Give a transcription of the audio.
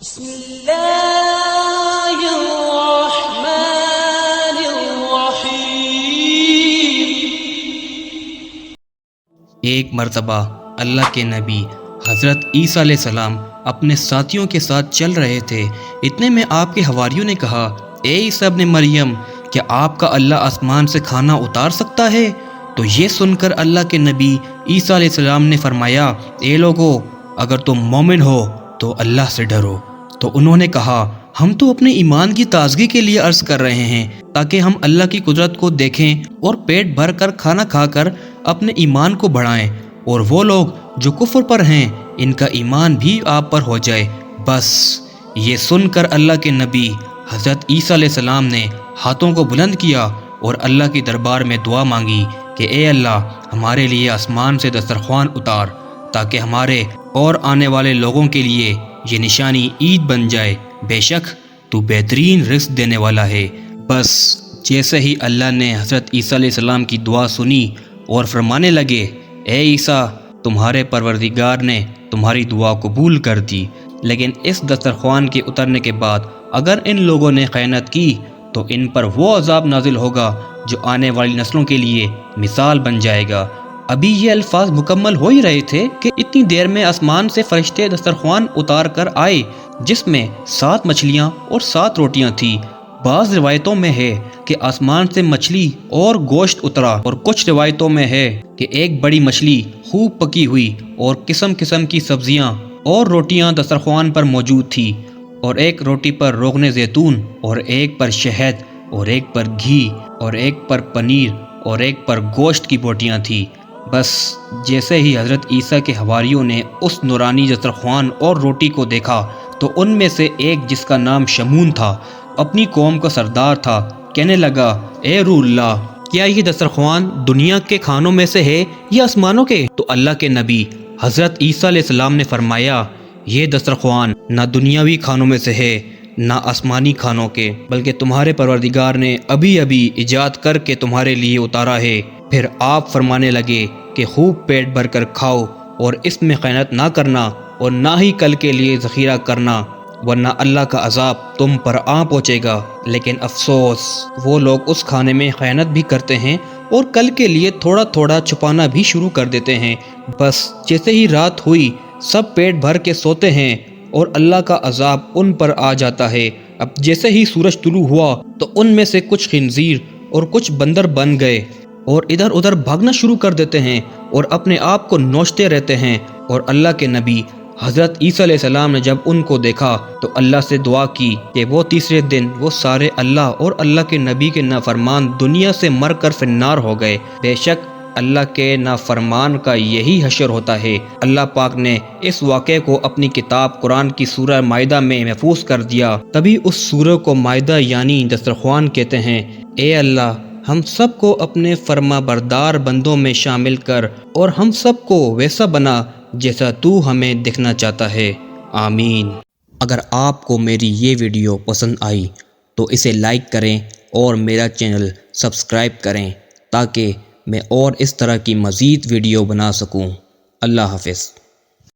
بسم اللہ الرحمن الرحیم۔ ایک مرتبہ اللہ کے نبی حضرت عیسیٰ علیہ السلام اپنے ساتھیوں کے ساتھ چل رہے تھے۔ اتنے میں آپ کے حواریوں نے کہا، اے عیسیٰ ابن مریم، کیا آپ کا اللہ آسمان سے کھانا اتار سکتا ہے؟ تو یہ سن کر اللہ کے نبی عیسیٰ علیہ السلام نے فرمایا، اے لوگو، اگر تم مومن ہو تو اللہ سے ڈرو۔ تو انہوں نے کہا، ہم تو اپنے ایمان کی تازگی کے لیے عرض کر رہے ہیں تاکہ ہم اللہ کی قدرت کو دیکھیں اور پیٹ بھر کر کھانا کھا کر اپنے ایمان کو بڑھائیں، اور وہ لوگ جو کفر پر ہیں ان کا ایمان بھی آپ پر ہو جائے۔ بس یہ سن کر اللہ کے نبی حضرت عیسیٰ علیہ السلام نے ہاتھوں کو بلند کیا اور اللہ کی دربار میں دعا مانگی کہ اے اللہ، ہمارے لیے آسمان سے دسترخوان اتار تاکہ ہمارے اور آنے والے لوگوں کے لیے یہ نشانی عید بن جائے۔ بے شک تو بہترین رزق دینے والا ہے۔ بس جیسے ہی اللہ نے حضرت عیسیٰ علیہ السلام کی دعا سنی اور فرمانے لگے، اے عیسیٰ، تمہارے پروردگار نے تمہاری دعا قبول کر دی، لیکن اس دسترخوان کے اترنے کے بعد اگر ان لوگوں نے خیانت کی تو ان پر وہ عذاب نازل ہوگا جو آنے والی نسلوں کے لیے مثال بن جائے گا۔ ابھی یہ الفاظ مکمل ہو ہی رہے تھے کہ اتنی دیر میں آسمان سے فرشتے دسترخوان اتار کر آئے، جس میں 7 مچھلیاں اور 7 روٹیاں تھیں۔ بعض روایتوں میں ہے کہ آسمان سے مچھلی اور گوشت اترا، اور کچھ روایتوں میں ہے کہ ایک بڑی مچھلی خوب پکی ہوئی اور قسم قسم کی سبزیاں اور روٹیاں دسترخوان پر موجود تھی، اور ایک روٹی پر روغن زیتون، اور ایک پر شہد، اور ایک پر گھی، اور ایک پر پنیر، اور ایک پر گوشت کی بوٹیاں تھیں۔ بس جیسے ہی حضرت عیسیٰ کے حواریوں نے اس نورانی دسترخوان اور روٹی کو دیکھا تو ان میں سے ایک، جس کا نام شمون تھا، اپنی قوم کا سردار تھا، کہنے لگا، اے روح اللہ، کیا یہ دسترخوان دنیا کے کھانوں میں سے ہے یا آسمانوں کے؟ تو اللہ کے نبی حضرت عیسیٰ علیہ السلام نے فرمایا، یہ دسترخوان نہ دنیاوی کھانوں میں سے ہے نہ آسمانی کھانوں کے، بلکہ تمہارے پروردگار نے ابھی ایجاد کر کے تمہارے لیے اتارا ہے۔ پھر آپ فرمانے لگے کہ خوب پیٹ بھر کر کھاؤ اور اس میں خیانت نہ کرنا اور نہ ہی کل کے لیے ذخیرہ کرنا، ورنہ اللہ کا عذاب تم پر آ پہنچے گا۔ لیکن افسوس، وہ لوگ اس کھانے میں خیانت بھی کرتے ہیں اور کل کے لیے تھوڑا تھوڑا چھپانا بھی شروع کر دیتے ہیں۔ بس جیسے ہی رات ہوئی سب پیٹ بھر کے سوتے ہیں اور اللہ کا عذاب ان پر آ جاتا ہے۔ اب جیسے ہی سورج طلوع ہوا تو ان میں سے کچھ خنزیر اور کچھ بندر بن گئے اور ادھر ادھر بھاگنا شروع کر دیتے ہیں اور اپنے آپ کو نوچتے رہتے ہیں۔ اور اللہ کے نبی حضرت عیسیٰ علیہ السلام نے جب ان کو دیکھا تو اللہ سے دعا کی کہ وہ تیسرے دن وہ سارے اللہ اور اللہ کے نبی کے نافرمان دنیا سے مر کر فنار ہو گئے۔ بے شک اللہ کے نافرمان کا یہی حشر ہوتا ہے۔ اللہ پاک نے اس واقعے کو اپنی کتاب قرآن کی سورہ مائدہ میں محفوظ کر دیا، تبھی اس سورہ کو مائدہ یعنی دسترخوان کہتے ہیں۔ اے اللہ، ہم سب کو اپنے فرما بردار بندوں میں شامل کر اور ہم سب کو ویسا بنا جیسا تو ہمیں دکھنا چاہتا ہے، آمین۔ اگر آپ کو میری یہ ویڈیو پسند آئی تو اسے لائک کریں اور میرا چینل سبسکرائب کریں تاکہ میں اور اس طرح کی مزید ویڈیو بنا سکوں۔ اللہ حافظ۔